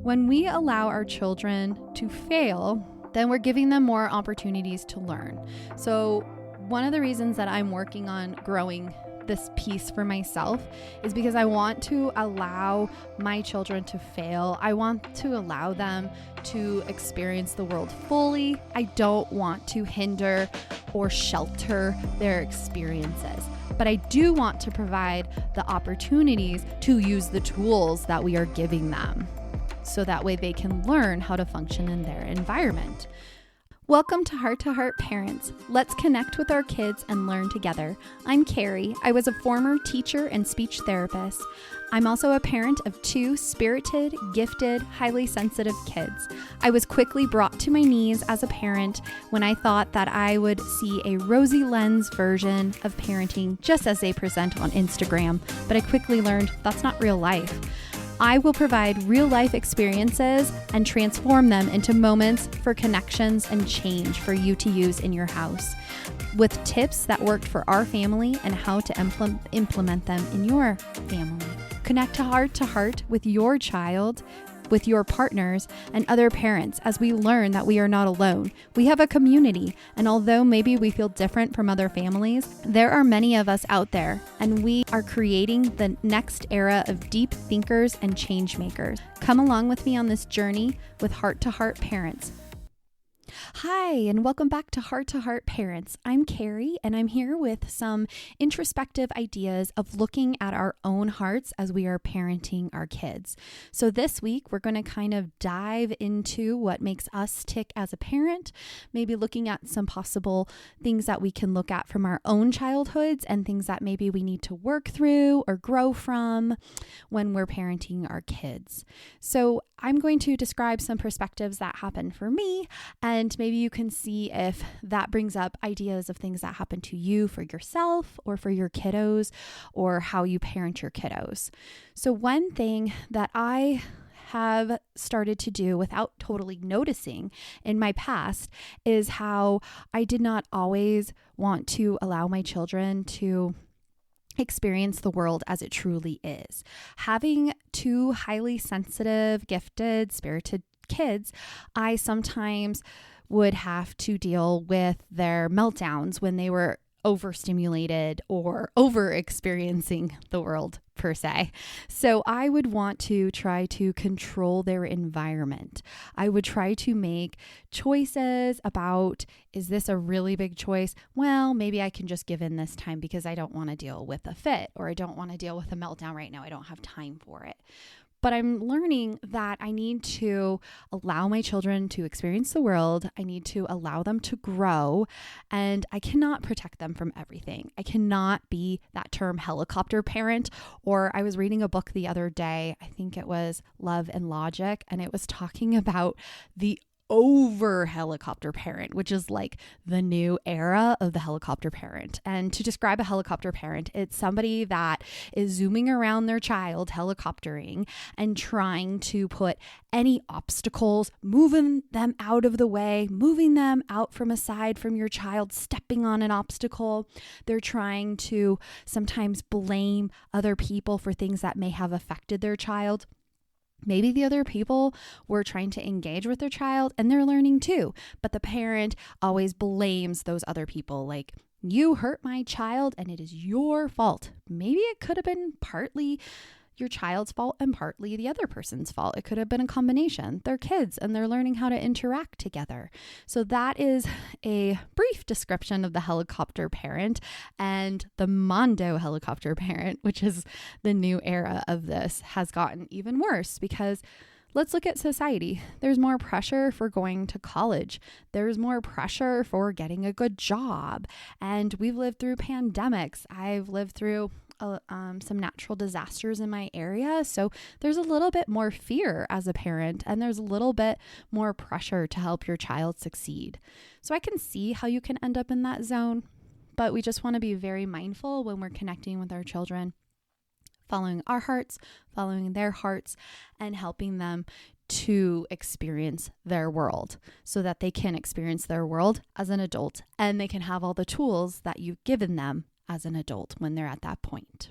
When we allow our children to fail, then we're giving them more opportunities to learn. So one of the reasons that I'm working on growing this piece for myself is because I want to allow my children to fail. I want to allow them to experience the world fully. I don't want to hinder or shelter their experiences, but I do want to provide the opportunities to use the tools that we are giving them, so that way they can learn how to function in their environment. Welcome to Heart Parents. Let's connect with our kids and learn together. I'm Carrie. I was a former teacher and speech therapist. I'm also a parent of 2 spirited, gifted, highly sensitive kids. I was quickly brought to my knees as a parent when I thought that I would see a rosy lens version of parenting just as they present on Instagram, but I quickly learned that's not real life. I will provide real-life experiences and transform them into moments for connections and change for you to use in your house, with tips that worked for our family and how to implement them in your family. Connect to heart with your child, with your partners and other parents as we learn that we are not alone. We have a community, and although maybe we feel different from other families, there are many of us out there, and we are creating the next era of deep thinkers and change makers. Come along with me on this journey with Heart Parents. Hi, and welcome back to Heart Parents. I'm Carrie, and I'm here with some introspective ideas of looking at our own hearts as we are parenting our kids. So this week, we're going to kind of dive into what makes us tick as a parent, maybe looking at some possible things that we can look at from our own childhoods and things that maybe we need to work through or grow from when we're parenting our kids. So I'm going to describe some perspectives that happen for me, and maybe you can see if that brings up ideas of things that happen to you for yourself or for your kiddos, or how you parent your kiddos. So one thing that I have started to do without totally noticing in my past is how I did not always want to allow my children to experience the world as it truly is. Having 2 highly sensitive, gifted, spirited kids, I sometimes would have to deal with their meltdowns when they were overstimulated or over experiencing the world per se. So I would want to try to control their environment. I would try to make choices about, is this a really big choice? Well, maybe I can just give in this time because I don't want to deal with a fit, or I don't want to deal with a meltdown right now. I don't have time for it. But I'm learning that I need to allow my children to experience the world. I need to allow them to grow, and I cannot protect them from everything. I cannot be that term helicopter parent. Or I was reading a book the other day, I think it was Love and Logic, and it was talking about the over helicopter parent, which is like the new era of the helicopter parent. And to describe a helicopter parent, it's somebody that is zooming around their child, helicoptering, and trying to put any obstacles, moving them out of the way, moving them out from aside from your child, stepping on an obstacle. They're trying to sometimes blame other people for things that may have affected their child. Maybe the other people were trying to engage with their child and they're learning too, but the parent always blames those other people, like, you hurt my child and it is your fault. Maybe it could have been partly your child's fault and partly the other person's fault. It could have been a combination. They're kids and they're learning how to interact together. So that is a brief description of the helicopter parent, and the Mondo helicopter parent, which is the new era of this, has gotten even worse because let's look at society. There's more pressure for going to college. There's more pressure for getting a good job. And we've lived through pandemics. I've lived through some natural disasters in my area. So there's a little bit more fear as a parent, and there's a little bit more pressure to help your child succeed. So I can see how you can end up in that zone, but we just want to be very mindful when we're connecting with our children, following our hearts, following their hearts, and helping them to experience their world so that they can experience their world as an adult, and they can have all the tools that you've given them as an adult when they're at that point.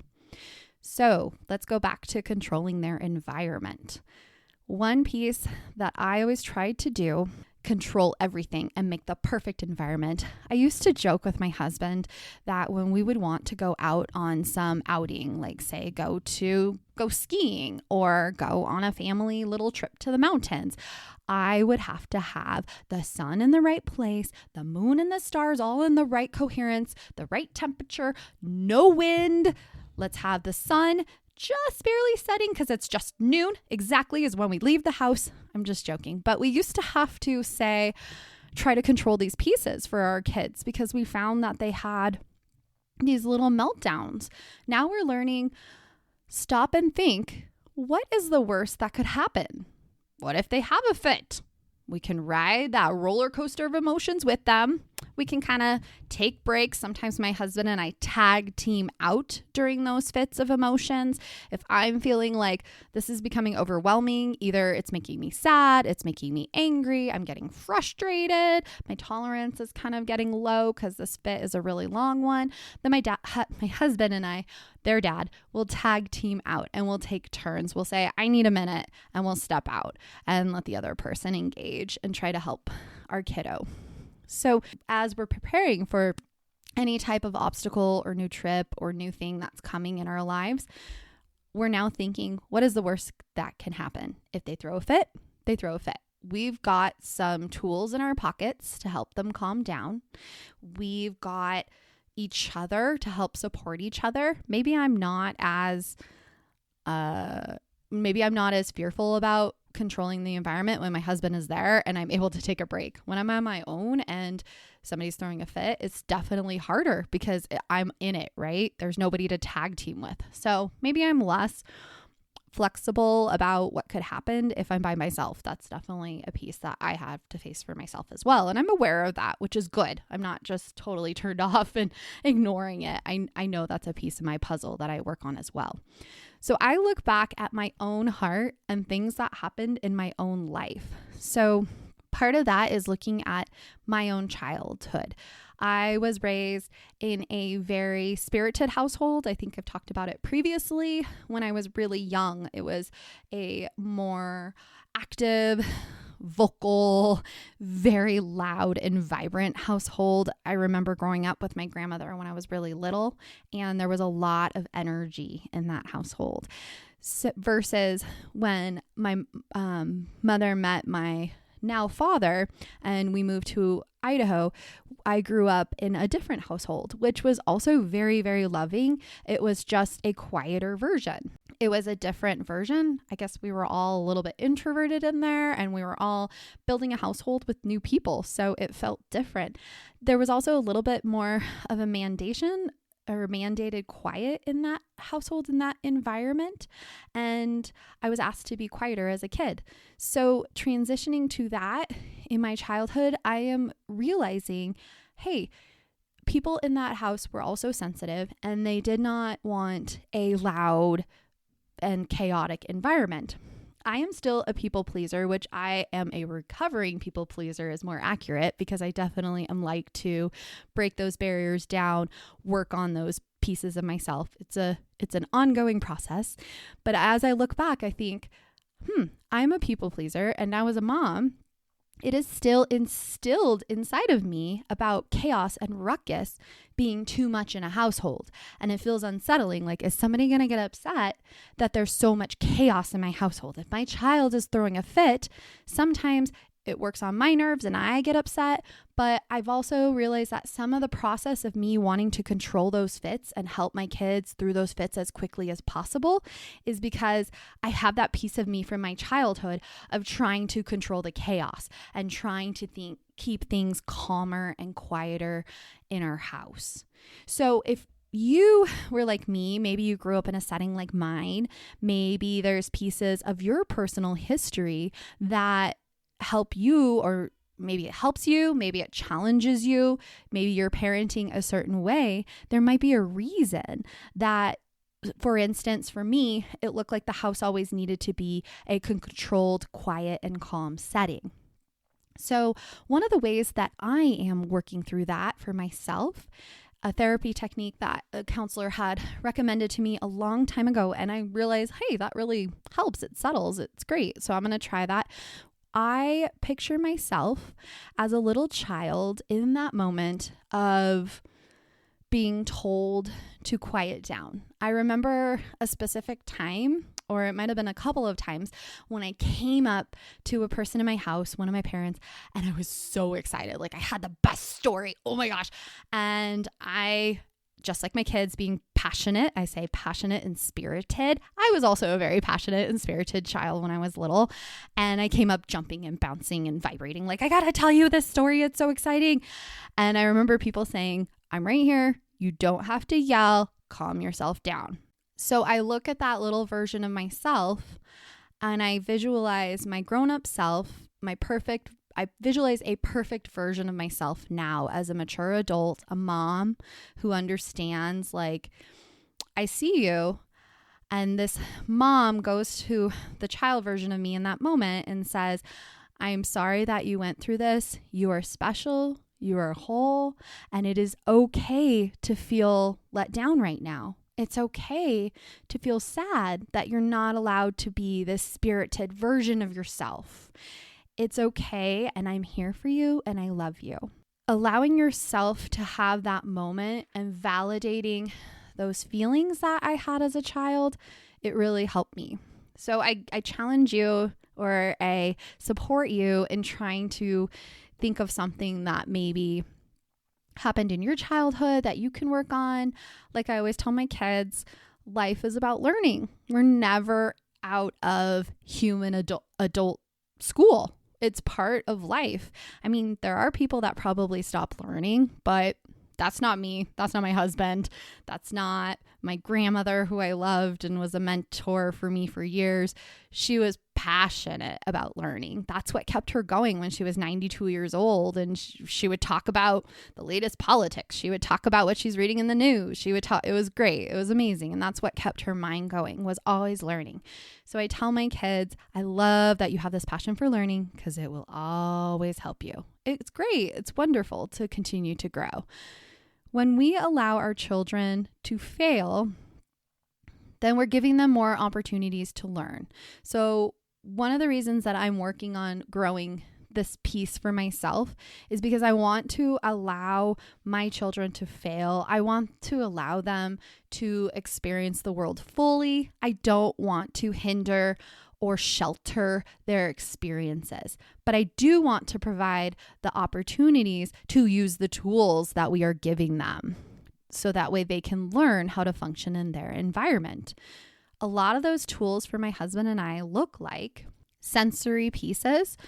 So let's go back to controlling their environment. One piece that I always tried to do, control everything and make the perfect environment. I used to joke with my husband that when we would want to go out on some outing, like say go skiing or go on a family little trip to the mountains, I would have to have the sun in the right place, the moon and the stars all in the right coherence, the right temperature, no wind. Let's have the sun just barely setting because it's just noon exactly as when we leave the house. I'm just joking. But we used to have to try to control these pieces for our kids because we found that they had these little meltdowns. Now we're learning, stop and think, what is the worst that could happen? What if they have a fit? We can ride that roller coaster of emotions with them. We can kind of take breaks. Sometimes my husband and I tag team out during those fits of emotions. If I'm feeling like this is becoming overwhelming, either it's making me sad, it's making me angry, I'm getting frustrated, my tolerance is kind of getting low because this fit is a really long one, then my husband and I, their dad, will tag team out and we'll take turns. We'll say, I need a minute, and we'll step out and let the other person engage and try to help our kiddo. So as we're preparing for any type of obstacle or new trip or new thing that's coming in our lives, we're now thinking, what is the worst that can happen? If they throw a fit, they throw a fit. We've got some tools in our pockets to help them calm down. We've got each other to help support each other. Maybe I'm not as fearful about controlling the environment when my husband is there and I'm able to take a break. When I'm on my own and somebody's throwing a fit, it's definitely harder because I'm in it, right? There's nobody to tag team with. So maybe I'm less flexible about what could happen if I'm by myself. That's definitely a piece that I have to face for myself as well. And I'm aware of that, which is good. I'm not just totally turned off and ignoring it. I know that's a piece of my puzzle that I work on as well. So I look back at my own heart and things that happened in my own life. So part of that is looking at my own childhood. I was raised in a very spirited household. I think I've talked about it previously. When I was really young, it was a more active, vocal, very loud and vibrant household. I remember growing up with my grandmother when I was really little, and there was a lot of energy in that household. So, versus when my mother met my now father and we moved to Idaho, I grew up in a different household, which was also very, very loving. It was just a quieter version. It was a different version. I guess we were all a little bit introverted in there and we were all building a household with new people. So it felt different. There was also a little bit more of a mandated quiet in that household, in that environment. And I was asked to be quieter as a kid. So transitioning to that in my childhood, I am realizing, hey, people in that house were also sensitive and they did not want a loud and chaotic environment. I am still a people pleaser, which I am a recovering people pleaser is more accurate, because I definitely am like to break those barriers down, work on those pieces of myself. It's an ongoing process. But as I look back, I think, I'm a people pleaser. And now as a mom, it is still instilled inside of me about chaos and ruckus being too much in a household. And it feels unsettling. Like, is somebody going to get upset that there's so much chaos in my household? If my child is throwing a fit, sometimes it works on my nerves and I get upset. But I've also realized that some of the process of me wanting to control those fits and help my kids through those fits as quickly as possible is because I have that piece of me from my childhood of trying to control the chaos and trying to keep things calmer and quieter in our house. So if you were like me, maybe you grew up in a setting like mine, maybe there's pieces of your personal history that help you, or maybe it helps you, maybe it challenges you, maybe you're parenting a certain way. There might be a reason that, for instance, for me, it looked like the house always needed to be a controlled, quiet, and calm setting. So one of the ways that I am working through that for myself a therapy technique that a counselor had recommended to me a long time ago. And I realized, hey, that really helps. It settles. It's great. So I'm going to try that. I picture myself as a little child in that moment of being told to quiet down. I remember a specific time, or it might have been a couple of times, when I came up to a person in my house, one of my parents, and I was so excited. Like I had the best story. Oh my gosh. And I, just like my kids being passionate, I say passionate and spirited. I was also a very passionate and spirited child when I was little. And I came up jumping and bouncing and vibrating like, I got to tell you this story. It's so exciting. And I remember people saying, I'm right here. You don't have to yell. Calm yourself down. So I look at that little version of myself and I visualize my grown-up self, I visualize a perfect version of myself now as a mature adult, a mom who understands, like, I see you. And this mom goes to the child version of me in that moment and says, I'm sorry that you went through this. You are special. You are whole. And it is okay to feel let down right now. It's okay to feel sad that you're not allowed to be this spirited version of yourself. It's okay, and I'm here for you, and I love you. Allowing yourself to have that moment and validating those feelings that I had as a child, it really helped me. So I challenge you, or I support you in trying to think of something that maybe happened in your childhood that you can work on. Like I always tell my kids, life is about learning. We're never out of human adult school. It's part of life. I mean, there are people that probably stop learning, but that's not me. That's not my husband. That's not my grandmother, who I loved and was a mentor for me for years. She was passionate about learning. That's what kept her going when she was 92 years old. And she would talk about the latest politics. She would talk about what she's reading in the news. She would talk. It was great. It was amazing. And that's what kept her mind going, was always learning. So I tell my kids, I love that you have this passion for learning because it will always help you. It's great. It's wonderful to continue to grow. When we allow our children to fail, then we're giving them more opportunities to learn. So one of the reasons that I'm working on growing this piece for myself is because I want to allow my children to fail. I want to allow them to experience the world fully. I don't want to hinder or shelter their experiences. But I do want to provide the opportunities to use the tools that we are giving them, so that way they can learn how to function in their environment. A lot of those tools for my husband and I look like sensory pieces.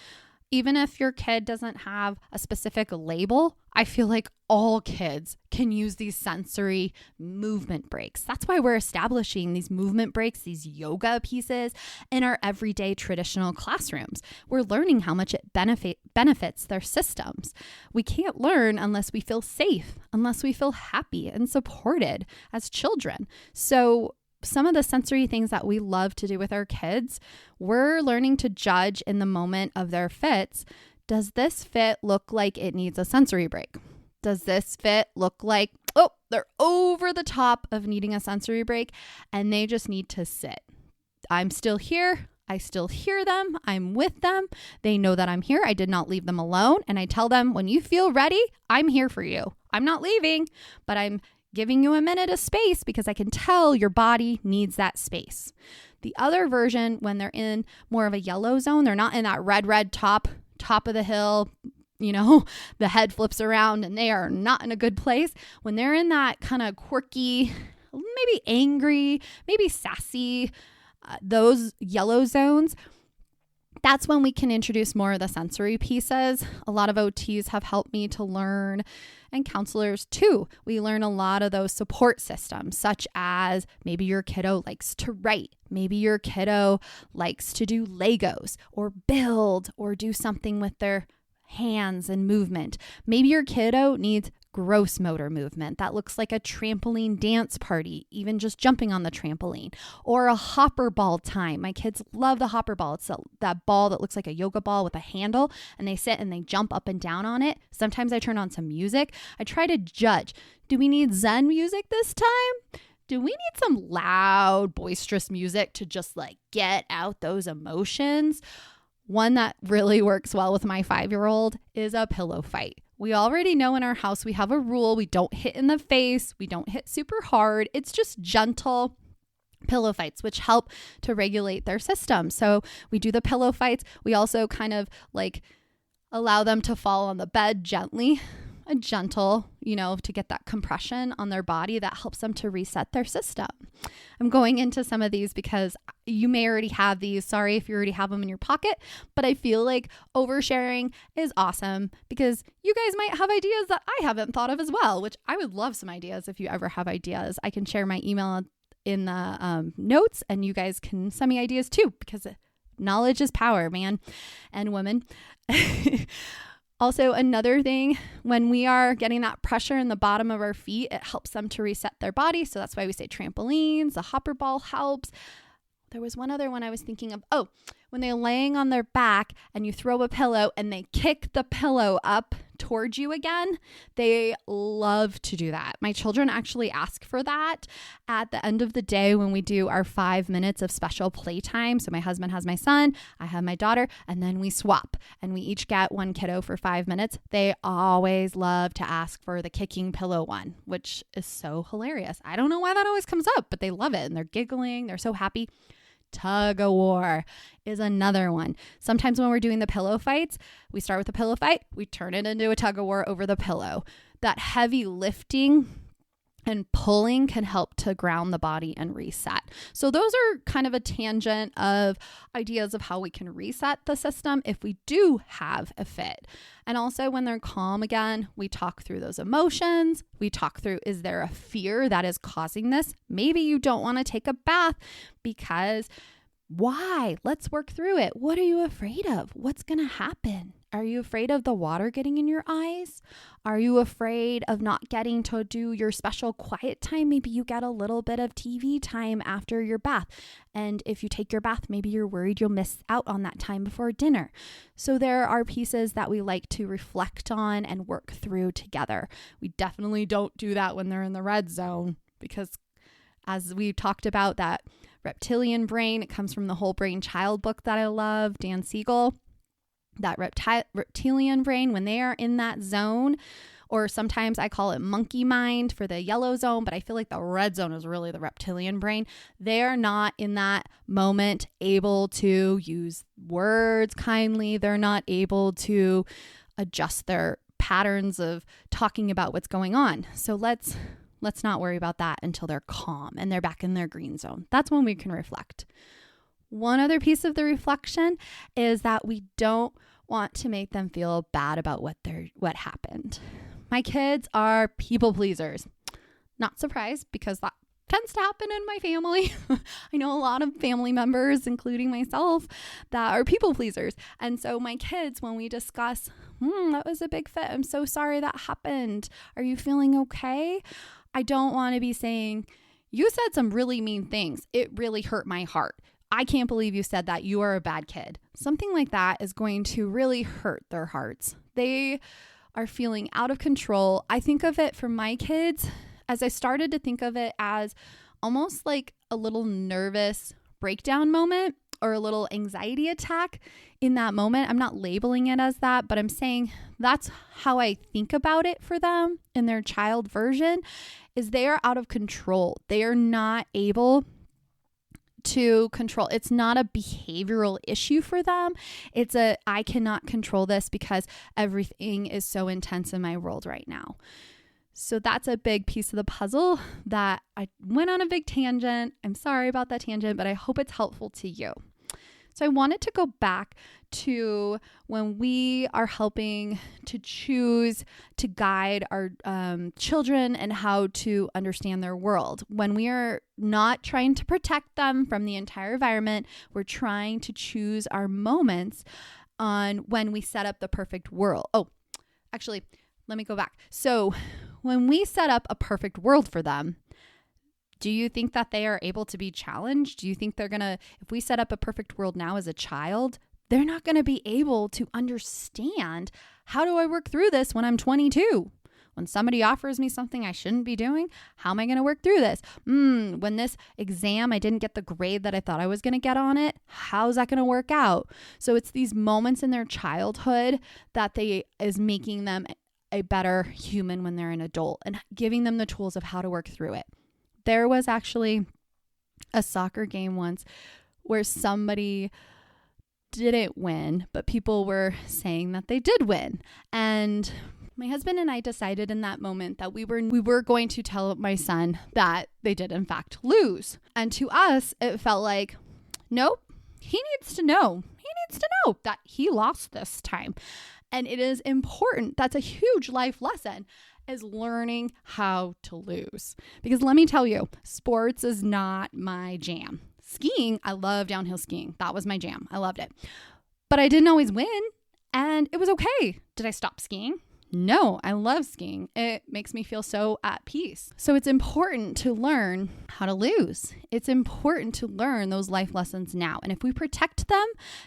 Even if your kid doesn't have a specific label, I feel like all kids can use these sensory movement breaks. That's why we're establishing these movement breaks, these yoga pieces in our everyday traditional classrooms. We're learning how much it benefits their systems. We can't learn unless we feel safe, unless we feel happy and supported as children. So some of the sensory things that we love to do with our kids, we're learning to judge in the moment of their fits. Does this fit look like it needs a sensory break? Does this fit look like, oh, they're over the top of needing a sensory break and they just need to sit? I'm still here. I still hear them. I'm with them. They know that I'm here. I did not leave them alone. And I tell them, when you feel ready, I'm here for you. I'm not leaving, but I'm giving you a minute of space because I can tell your body needs that space. The other version, when they're in more of a yellow zone, they're not in that red top of the hill, the head flips around and they are not in a good place. When they're in that kind of quirky, maybe angry, maybe sassy, those yellow zones, that's when we can introduce more of the sensory pieces. A lot of OTs have helped me to learn, and counselors too. We learn a lot of those support systems, such as maybe your kiddo likes to write. Maybe your kiddo likes to do Legos or build or do something with their hands and movement. Maybe your kiddo needs gross motor movement. That looks like a trampoline dance party, even just jumping on the trampoline, or a hopper ball time. My kids love the hopper ball. It's that ball that looks like a yoga ball with a handle, and they sit and they jump up and down on it. Sometimes I turn on some music. I try to judge. Do we need Zen music this time? Do we need some loud, boisterous music to just like get out those emotions? One that really works well with my 5-year-old is a pillow fight. We already know in our house we have a rule. We don't hit in the face. We don't hit super hard. It's just gentle pillow fights, which help to regulate their system. So we do the pillow fights. We also kind of like allow them to fall on the bed gently, a gentle, to get that compression on their body that helps them to reset their system. I'm going into some of these because you may already have these. Sorry if you already have them in your pocket, but I feel like oversharing is awesome because you guys might have ideas that I haven't thought of as well, which I would love some ideas. If you ever have ideas, I can share my email in the notes and you guys can send me ideas too, because knowledge is power, man and woman. Also, another thing, when we are getting that pressure in the bottom of our feet, it helps them to reset their body. So that's why we say trampolines, the hopper ball helps. There was one other one I was thinking of. Oh, when they're laying on their back and you throw a pillow and they kick the pillow up towards you again, they love to do that. My children actually ask for that at the end of the day when we do our 5 minutes of special playtime. So my husband has my son, I have my daughter, and then we swap and we each get one kiddo for 5 minutes. They always love to ask for the kicking pillow one, which is so hilarious. I don't know why that always comes up, but they love it and they're giggling. They're so happy. Tug of war is another one. Sometimes when we're doing the pillow fights, we start with a pillow fight, we turn it into a tug of war over the pillow. That heavy lifting and pulling can help to ground the body and reset. So those are kind of a tangent of ideas of how we can reset the system if we do have a fit. And also when they're calm again, we talk through those emotions. We talk through, is there a fear that is causing this? Maybe you don't want to take a bath because why? Let's work through it. What are you afraid of? What's going to happen? Are you afraid of the water getting in your eyes? Are you afraid of not getting to do your special quiet time? Maybe you get a little bit of TV time after your bath. And if you take your bath, maybe you're worried you'll miss out on that time before dinner. So there are pieces that we like to reflect on and work through together. We definitely don't do that when they're in the red zone because as we talked about that reptilian brain, it comes from the Whole Brain Child book that I love, Dan Siegel. That reptilian brain, when they are in that zone, or sometimes I call it monkey mind for the yellow zone, but I feel like the red zone is really the reptilian brain. They're not in that moment able to use words kindly. They're not able to adjust their patterns of talking about what's going on. So let's not worry about that until they're calm and they're back in their green zone. That's when we can reflect. One other piece of the reflection is that we don't want to make them feel bad about what happened. My kids are people pleasers. Not surprised because that tends to happen in my family. I know a lot of family members, including myself, that are people pleasers. And so my kids, when we discuss, that was a big fit. I'm so sorry that happened. Are you feeling okay? I don't want to be saying, you said some really mean things. It really hurt my heart. I can't believe you said that. You are a bad kid. Something like that is going to really hurt their hearts. They are feeling out of control. I think of it for my kids as I started to think of it as almost like a little nervous breakdown moment or a little anxiety attack in that moment. I'm not labeling it as that, but I'm saying that's how I think about it for them in their child version is they are out of control. They are not able to control. It's not a behavioral issue for them. It's I cannot control this because everything is so intense in my world right now. So that's a big piece of the puzzle that I went on a big tangent. I'm sorry about that tangent, but I hope it's helpful to you. So I wanted to go back to when we are helping to choose to guide our children and how to understand their world. When we are not trying to protect them from the entire environment, we're trying to choose our moments on when we set up the perfect world. Oh, actually, let me go back. So when we set up a perfect world for them, do you think that they are able to be challenged? Do you think they're going to, if we set up a perfect world now as a child, they're not going to be able to understand, how do I work through this when I'm 22? When somebody offers me something I shouldn't be doing, how am I going to work through this? When this exam, I didn't get the grade that I thought I was going to get on it, how's that going to work out? So it's these moments in their childhood that is making them a better human when they're an adult and giving them the tools of how to work through it. There was actually a soccer game once where somebody didn't win, but people were saying that they did win. And my husband and I decided in that moment that we were going to tell my son that they did in fact lose. And to us, it felt like, nope, he needs to know. He needs to know that he lost this time. And it is important. That's a huge life lesson, is learning how to lose. Because let me tell you, sports is not my jam. Skiing, I love downhill skiing. That was my jam. I loved it. But I didn't always win, and it was okay. Did I stop skiing? No, I love skiing. It makes me feel so at peace. So it's important to learn how to lose. It's important to learn those life lessons now. And if we protect them,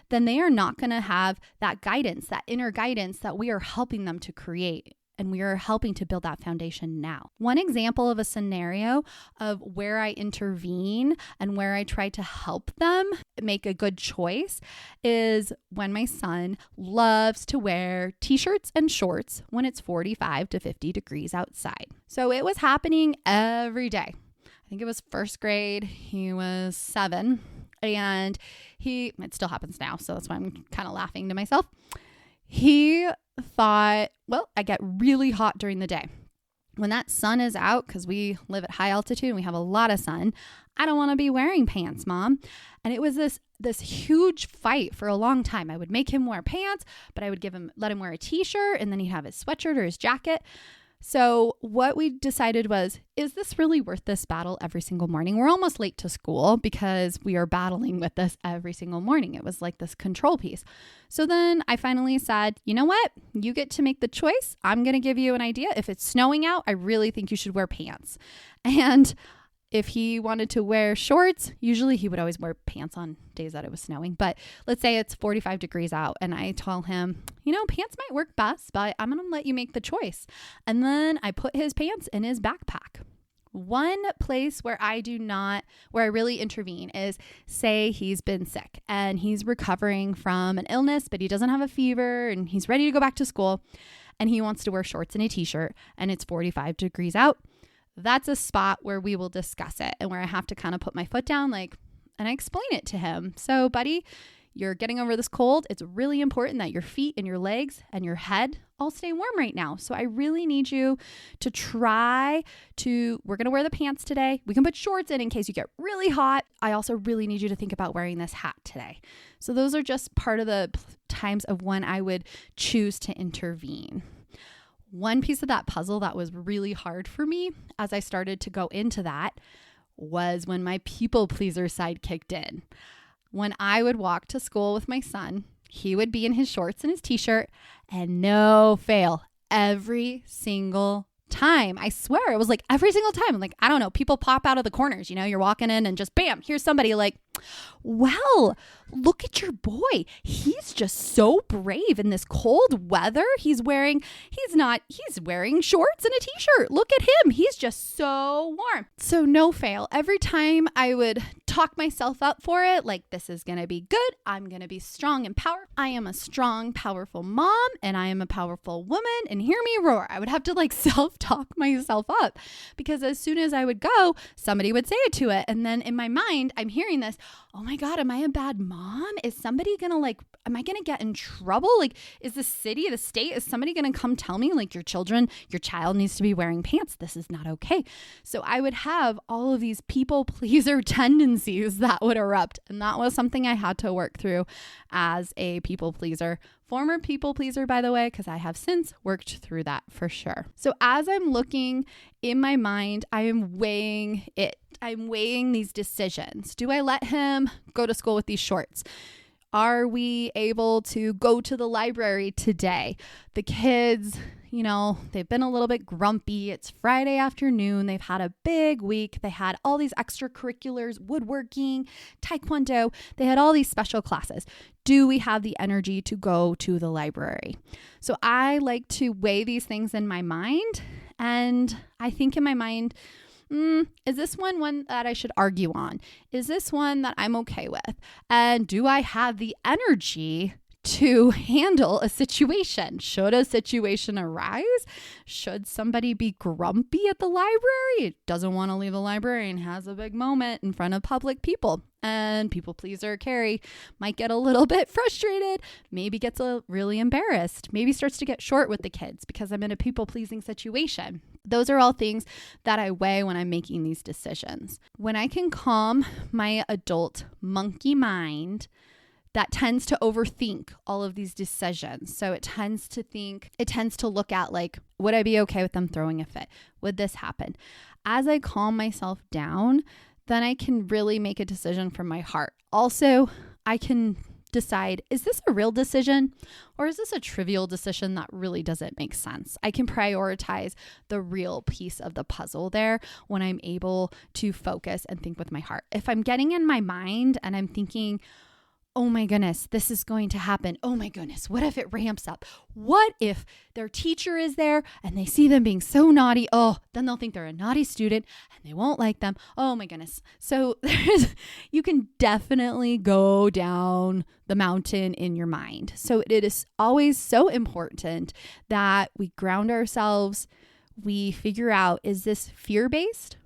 then they are not going to have that guidance, that inner guidance that we are helping them to create. And we are helping to build that foundation now. One example of a scenario of where I intervene and where I try to help them make a good choice is when my son loves to wear t-shirts and shorts when it's 45 to 50 degrees outside. So it was happening every day. I think it was first grade. He was 7 and it still happens now. So that's why I'm kind of laughing to myself. He thought, well, I get really hot during the day. When that sun is out, because we live at high altitude and we have a lot of sun, I don't want to be wearing pants, Mom. And it was this huge fight for a long time. I would make him wear pants, but I would let him wear a t-shirt, and then he'd have his sweatshirt or his jacket. So what we decided was, is this really worth this battle every single morning? We're almost late to school because we are battling with this every single morning. It was like this control piece. So then I finally said, you know what? You get to make the choice. I'm going to give you an idea. If it's snowing out, I really think you should wear pants. And if he wanted to wear shorts, usually he would always wear pants on days that it was snowing. But let's say it's 45 degrees out and I tell him, pants might work best, but I'm going to let you make the choice. And then I put his pants in his backpack. One place where I really intervene is, say he's been sick and he's recovering from an illness, but he doesn't have a fever and he's ready to go back to school and he wants to wear shorts and a t-shirt and it's 45 degrees out. That's a spot where we will discuss it and where I have to kind of put my foot down, and I explain it to him. So, buddy, you're getting over this cold. It's really important that your feet and your legs and your head all stay warm right now. So I really need you to we're going to wear the pants today. We can put shorts in case you get really hot. I also really need you to think about wearing this hat today. So those are just part of the times of when I would choose to intervene. One piece of that puzzle that was really hard for me as I started to go into that was when my people pleaser side kicked in. When I would walk to school with my son, he would be in his shorts and his t-shirt, and no fail, every single time. I swear it was like every single time. I'm like, I don't know, people pop out of the corners, you're walking in and just bam, here's somebody like, well, look at your boy. He's just so brave in this cold weather. He's wearing shorts and a t-shirt. Look at him. He's just so warm. So no fail. Every time I would talk myself up for it, like, this is going to be good. I'm going to be strong and powerful. I am a strong, powerful mom and I am a powerful woman, and hear me roar. I would have to self-talk myself up because as soon as I would go, somebody would say it to it. And then in my mind, I'm hearing this, oh my God, am I a bad mom? Is somebody going to am I going to get in trouble? Is the state, is somebody going to come tell me your child needs to be wearing pants? This is not okay. So I would have all of these people pleaser tendencies that would erupt. And that was something I had to work through as a people pleaser. Former people pleaser, by the way, because I have since worked through that for sure. So as I'm looking in my mind, I am weighing it. I'm weighing these decisions. Do I let him go to school with these shorts? Are we able to go to the library today? The kids, they've been a little bit grumpy. It's Friday afternoon. They've had a big week. They had all these extracurriculars, woodworking, taekwondo. They had all these special classes. Do we have the energy to go to the library? So I like to weigh these things in my mind. And I think in my mind, is this one that I should argue on? Is this one that I'm okay with? And do I have the energy to handle a situation? Should a situation arise? Should somebody be grumpy at the library, doesn't want to leave the library and has a big moment in front of public people? And people pleaser Carrie might get a little bit frustrated, maybe gets really embarrassed, maybe starts to get short with the kids because I'm in a people pleasing situation. Those are all things that I weigh when I'm making these decisions. When I can calm my adult monkey mind that tends to overthink all of these decisions. So it tends to look at like, would I be okay with them throwing a fit? Would this happen? As I calm myself down, then I can really make a decision from my heart. Also, I can decide, is this a real decision or is this a trivial decision that really doesn't make sense? I can prioritize the real piece of the puzzle there when I'm able to focus and think with my heart. If I'm getting in my mind and I'm thinking, oh my goodness, this is going to happen. Oh my goodness, what if it ramps up? What if their teacher is there and they see them being so naughty? Oh, then they'll think they're a naughty student and they won't like them. Oh my goodness. So you can definitely go down the mountain in your mind. So it is always so important that we ground ourselves. We figure out, is this fear-based?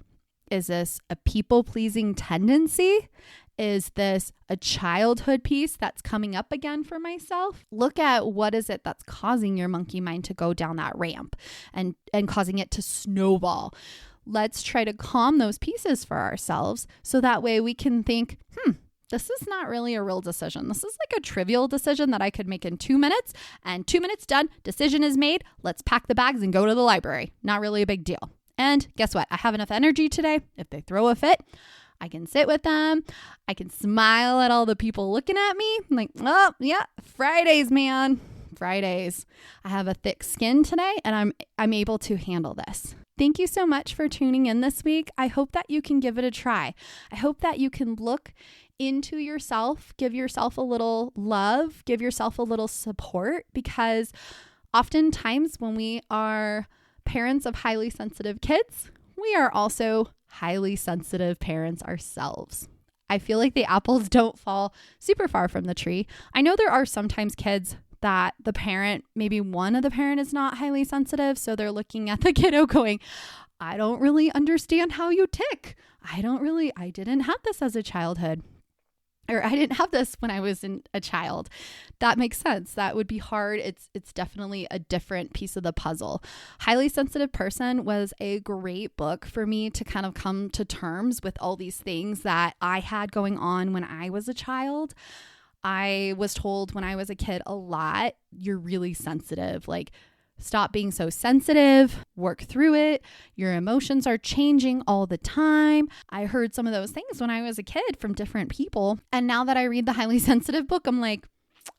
Is this a people-pleasing tendency? Is this a childhood piece that's coming up again for myself? Look at what is it that's causing your monkey mind to go down that ramp and causing it to snowball. Let's try to calm those pieces for ourselves so that way we can think, this is not really a real decision. This is like a trivial decision that I could make in 2 minutes, and 2 minutes done, decision is made. Let's pack the bags and go to the library. Not really a big deal. And guess what? I have enough energy today. If they throw a fit, I can sit with them. I can smile at all the people looking at me. I'm like, oh, yeah, Fridays, man. Fridays. I have a thick skin today and I'm able to handle this. Thank you so much for tuning in this week. I hope that you can give it a try. I hope that you can look into yourself, give yourself a little love, give yourself a little support, because oftentimes when we are parents of highly sensitive kids, we are also highly sensitive parents ourselves. I feel like the apples don't fall super far from the tree. I know there are sometimes kids that the parent, maybe one of the parent is not highly sensitive. So they're looking at the kiddo going, I don't really understand how you tick. I didn't have this as a childhood. Or I didn't have this when I was a child. That makes sense. That would be hard. It's definitely a different piece of the puzzle. Highly Sensitive Person was a great book for me to kind of come to terms with all these things that I had going on when I was a child. I was told when I was a kid a lot, you're really sensitive. Like, stop being so sensitive, work through it. Your emotions are changing all the time. I heard some of those things when I was a kid from different people. And now that I read the Highly Sensitive book, I'm like,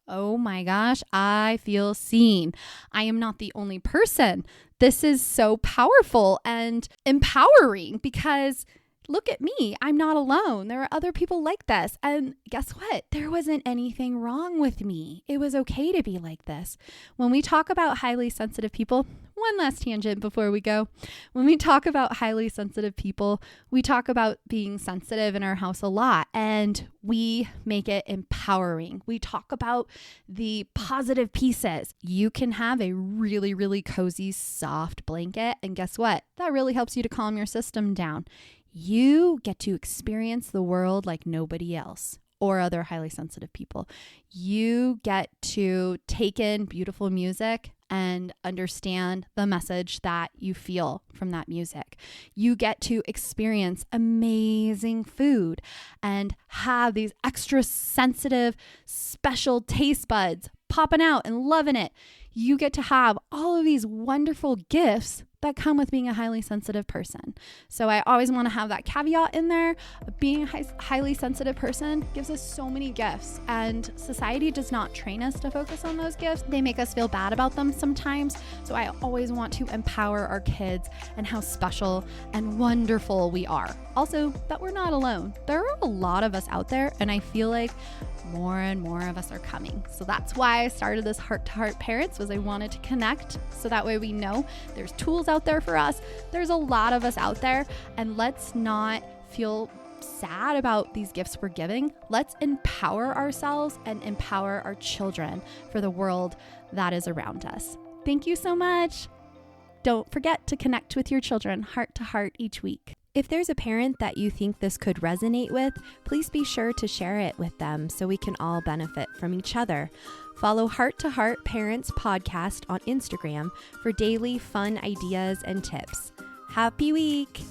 oh my gosh, I feel seen. I am not the only person. This is so powerful and empowering because look at me. I'm not alone. There are other people like this. And guess what? There wasn't anything wrong with me. It was okay to be like this. When we talk about highly sensitive people, one last tangent before we go. When we talk about highly sensitive people, we talk about being sensitive in our house a lot, and we make it empowering. We talk about the positive pieces. You can have a really, really cozy, soft blanket. And guess what? That really helps you to calm your system down. You get to experience the world like nobody else or other highly sensitive people. You get to take in beautiful music and understand the message that you feel from that music. You get to experience amazing food and have these extra sensitive, special taste buds popping out and loving it. You get to have all of these wonderful gifts that come with being a highly sensitive person. So I always want to have that caveat in there. Being a highly sensitive person gives us so many gifts, and society does not train us to focus on those gifts. They make us feel bad about them sometimes. So I always want to empower our kids and how special and wonderful we are. Also, that we're not alone. There are a lot of us out there, and I feel like more and more of us are coming. So that's why I started this Heart to Heart Parents, was I wanted to connect so that way we know there's tools out there for us. There's a lot of us out there, and let's not feel sad about these gifts we're giving. Let's empower ourselves and empower our children for the world that is around us. Thank you so much. Don't forget to connect with your children heart to heart each week. If there's a parent that you think this could resonate with, please be sure to share it with them so we can all benefit from each other. Follow Heart to Heart Parents Podcast on Instagram for daily fun ideas and tips. Happy week!